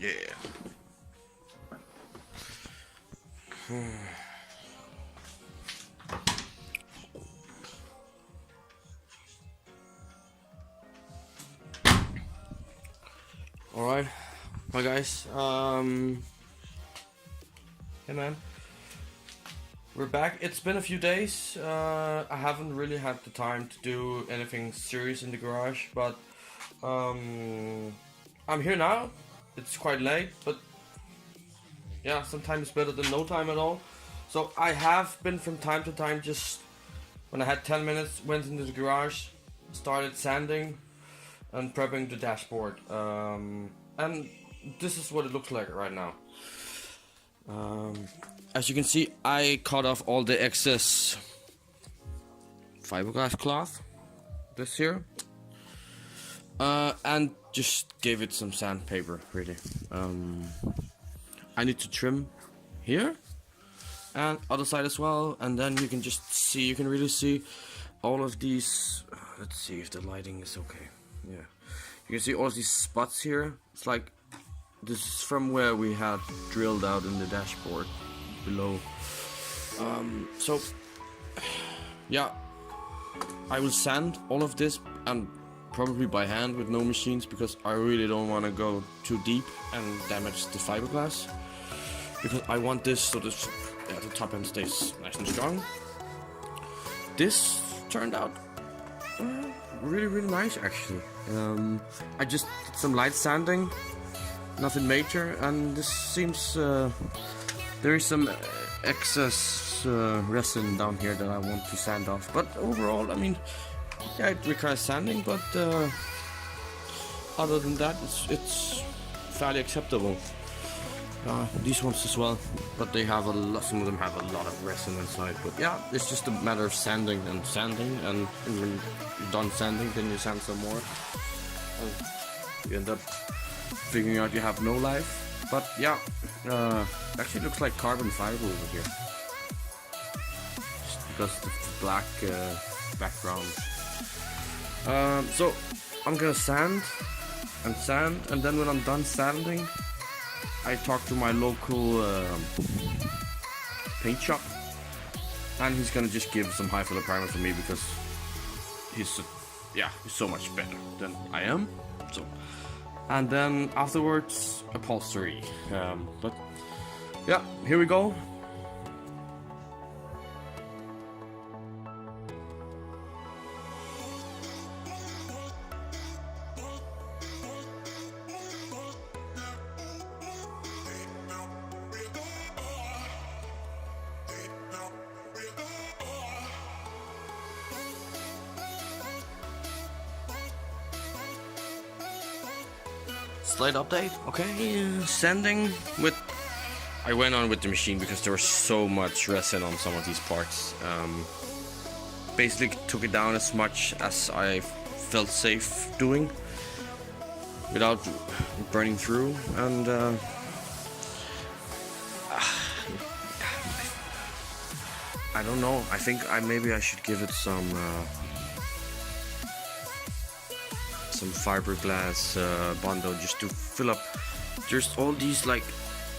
Yeah. Alright. Hi guys. Hey man. We're back. It's been a few days. I haven't really had the time to do anything serious in the garage, but I'm here now. It's quite late, but yeah, sometimes better than no time at all. So I have been from time to time, just when I had 10 minutes, went into the garage, started sanding and prepping the dashboard. And this is what it looks like right now. As you can see, I cut off all the excess fiberglass cloth, this here, and just gave it some sandpaper, really. I need to trim here and other side as well, and then you can just see, you can really see all of these. Let's see if the lighting is okay. Yeah, you can see all of these spots here. It's like this is from where we had drilled out in the dashboard below. So yeah, I will sand all of this, and probably by hand with no machines, because I really don't want to go too deep and damage the fiberglass, because I want this so this, yeah, the top end stays nice and strong. This turned out really nice actually. I just did some light sanding, nothing major, and this seems there is some excess resin down here that I want to sand off, but overall, I mean, yeah, it requires sanding, but other than that, it's fairly acceptable. These ones as well, but they have a lot, some of them have a lot of resin inside, but yeah, it's just a matter of sanding, and when you're done sanding, then you sand some more, and you end up figuring out you have no life. But yeah, actually looks like carbon fiber over here, just because of the black background. So I'm gonna sand, and then when I'm done sanding, I talked to my local paint shop, and he's gonna just give some high filler primer for me, because he's so much better than I am. So, and then afterwards upholstery. But yeah, here we go. Slight update. Okay, sanding with. I went on with the machine because there was so much resin on some of these parts. Basically took it down as much as I felt safe doing without burning through, and I don't know. I think maybe I should give it some fiberglass bondo, just to fill up. There's all these like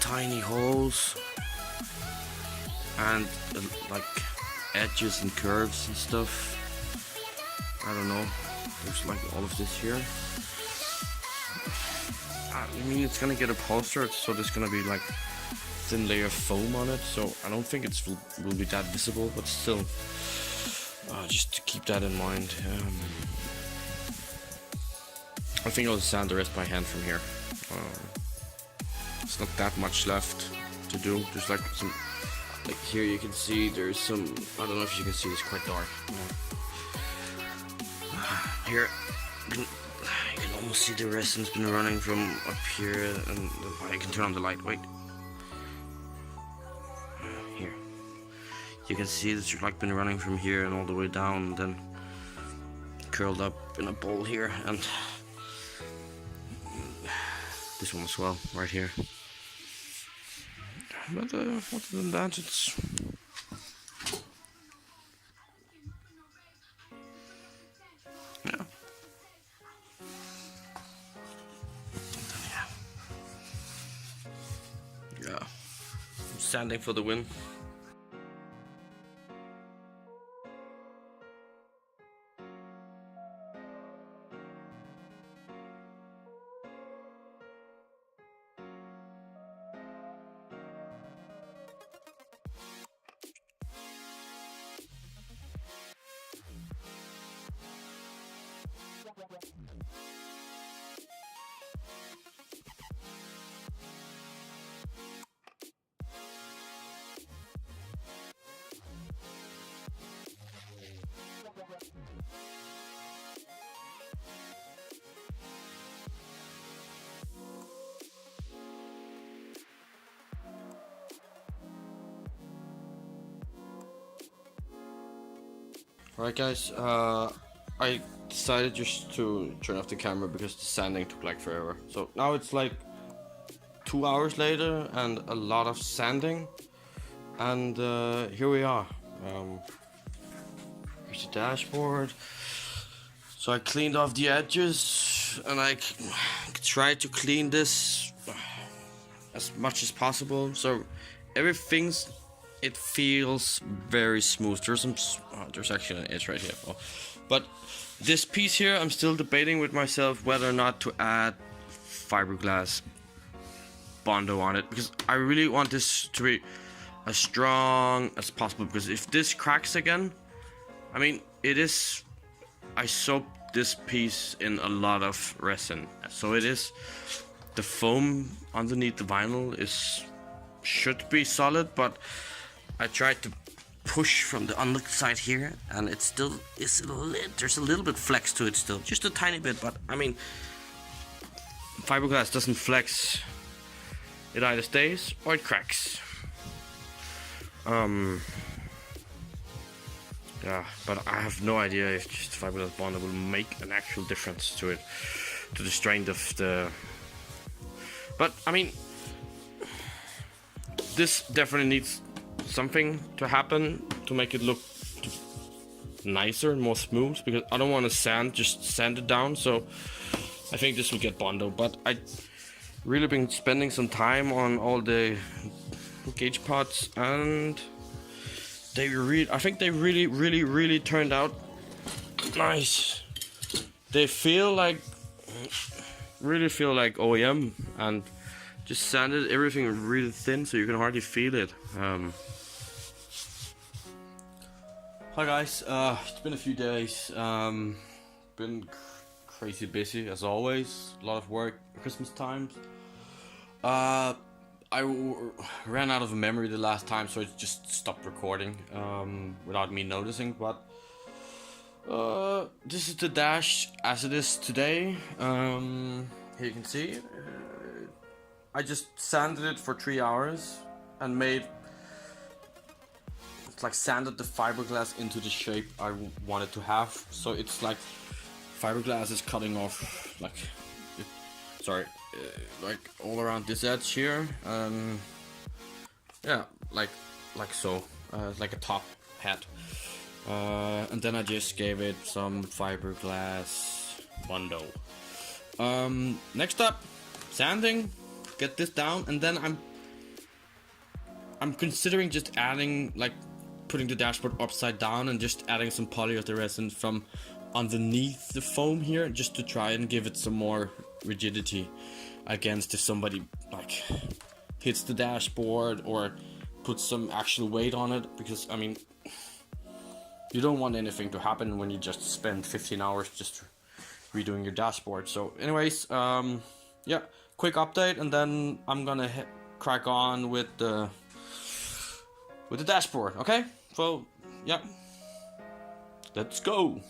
tiny holes and like edges and curves and stuff. I don't know. There's like all of this here. I mean, it's gonna get upholstered, so there's gonna be like thin layer of foam on it, so I don't think it will be that visible, but still, just to keep that in mind. I think I'll sand the rest by hand from here. It's not that much left to do. There's like some, like here you can see there's some, I don't know if you can see, it's quite dark. Here, you can almost see the resin's been running from up here, and I can turn on the light, wait. Here. You can see it's like been running from here and all the way down, and then curled up in a ball here, and this one as well, right here. But other than that, it's sanding for the win. Alright guys, I decided just to turn off the camera because the sanding took like forever. So now it's like 2 hours later and a lot of sanding, and here we are. Here's the dashboard. So I cleaned off the edges and I tried to clean this as much as possible. So everything's, it feels very smooth. There's some, there's actually an edge right here. But this piece here, I'm still debating with myself whether or not to add fiberglass Bondo on it, because I really want this to be as strong as possible, because if this cracks again, I mean, it is, I soaked this piece in a lot of resin, so it is, the foam underneath the vinyl should be solid, but I tried to push from the underside here, and it still is there's a little bit flex to it still, just a tiny bit, but I mean, fiberglass doesn't flex, it either stays or it cracks. Yeah, but I have no idea if just fiberglass Bondo will make an actual difference to it, to the strength of the, but I mean, this definitely needs something to happen to make it look nicer and more smooth, because I don't want to just sand it down, so I think this will get Bondo. But I really been spending some time on all the gauge pots, and I think they really turned out nice. They really feel like OEM, and just sanded everything really thin so you can hardly feel it. Hi guys, it's been a few days, been crazy busy as always, a lot of work, Christmas times. I ran out of memory the last time, so I just stopped recording without me noticing, but this is the dash as it is today. Here you can see, I just sanded it for 3 hours and sanded the fiberglass into the shape I wanted to have. So it's like fiberglass is cutting off like all around this edge here. Yeah, like so, like a top hat. And then I just gave it some fiberglass Bondo. Next up, sanding. Get this down, and then I'm considering just adding, like, putting the dashboard upside down and just adding some polyurethane resin from underneath the foam here, just to try and give it some more rigidity against if somebody like hits the dashboard or puts some actual weight on it, because I mean, you don't want anything to happen when you just spend 15 hours just redoing your dashboard. So anyways, yeah, quick update, and then I'm gonna crack on with the dashboard. Okay, so yeah, let's go.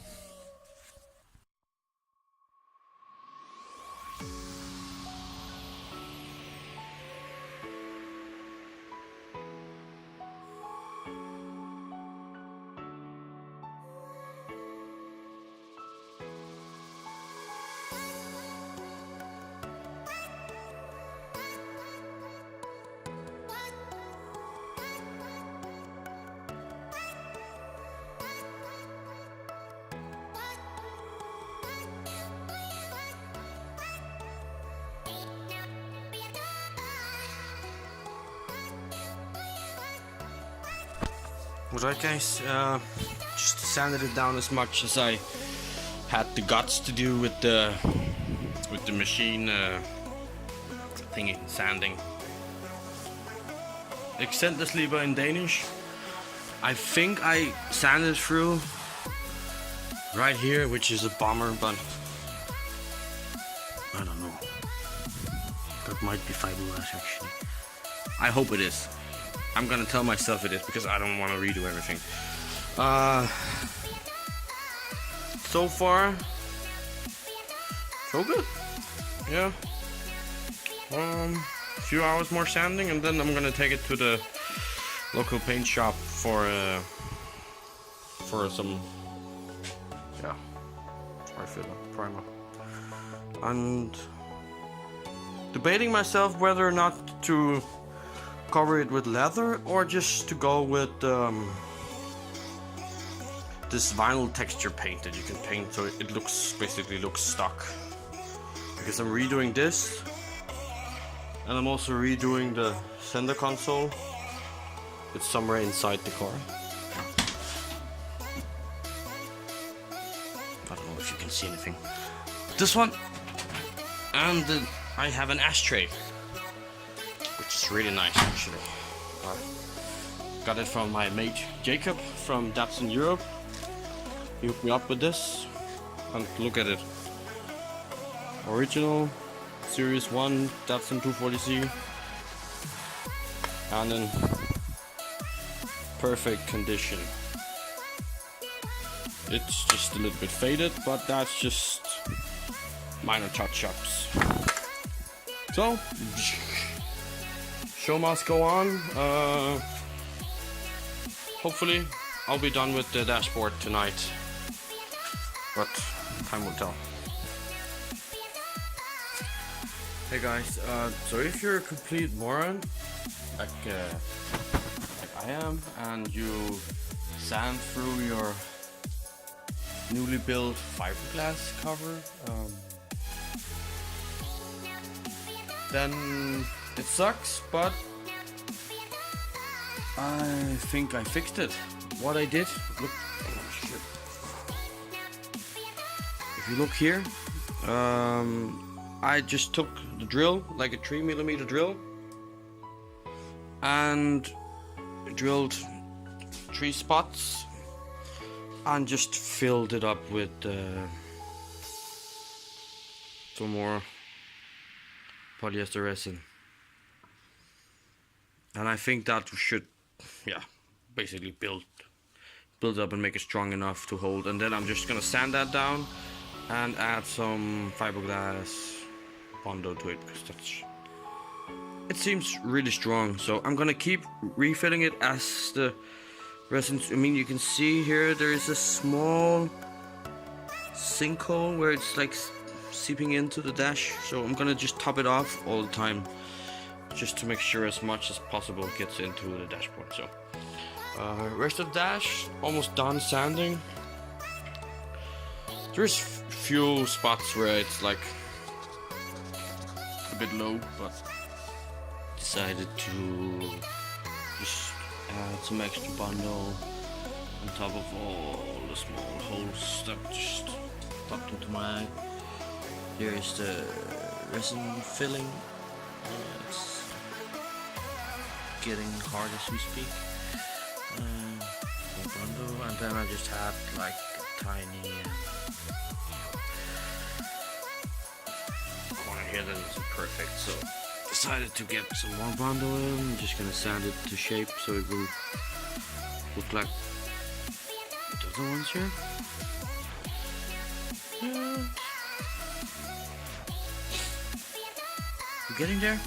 Alright guys, just sanded it down as much as I had the guts to do with the machine thingy, sanding. Excenterslieber in Danish. I think I sanded through right here, which is a bummer, but I don't know. That might be fiberglass actually. I hope it is. I'm gonna tell myself it is because I don't want to redo everything. So far, so good. Yeah. A few hours more sanding, and then I'm gonna take it to the local paint shop for some, yeah, spray filler, primer. And debating myself whether or not to cover it with leather or just to go with this vinyl texture paint that you can paint so it basically looks stock. Because I'm redoing this, and I'm also redoing the center console. It's somewhere inside the car. I don't know if you can see anything. This one, and I have an ashtray, which is really nice actually. Got it from my mate Jacob from Datsun Europe. He hooked me up with this, and look at it. Original Series 1 Datsun 240C, and in perfect condition. It's just a little bit faded, but that's just minor touch-ups. So, show must go on. Hopefully, I'll be done with the dashboard tonight, but time will tell. Hey guys, so if you're a complete moron, like I am, and you sand through your newly built fiberglass cover, then it sucks, but I think I fixed it. What I did, look, oh shit. If you look here, I just took the drill, like a 3mm drill, and drilled 3 spots and just filled it up with some more polyester resin. And I think that should, yeah, basically build up and make it strong enough to hold. And then I'm just gonna sand that down and add some fiberglass Bondo to it, because it seems really strong. So I'm gonna keep refilling it as the resin. I mean, you can see here there is a small sinkhole where it's like seeping into the dash, so I'm gonna just top it off all the time just to make sure as much as possible gets into the dashboard. So rest of the dash almost done sanding. There's few spots where it's like a bit low, but decided to just add some extra bundle on top of all the small holes that just popped into my eye. Here is the resin filling. It's getting hard as we speak. Bundle, and then I just had like a tiny corner here that isn't perfect, so decided to get some more bundle in. I'm just gonna sand it to shape so it will look like the other ones here. And we're getting there.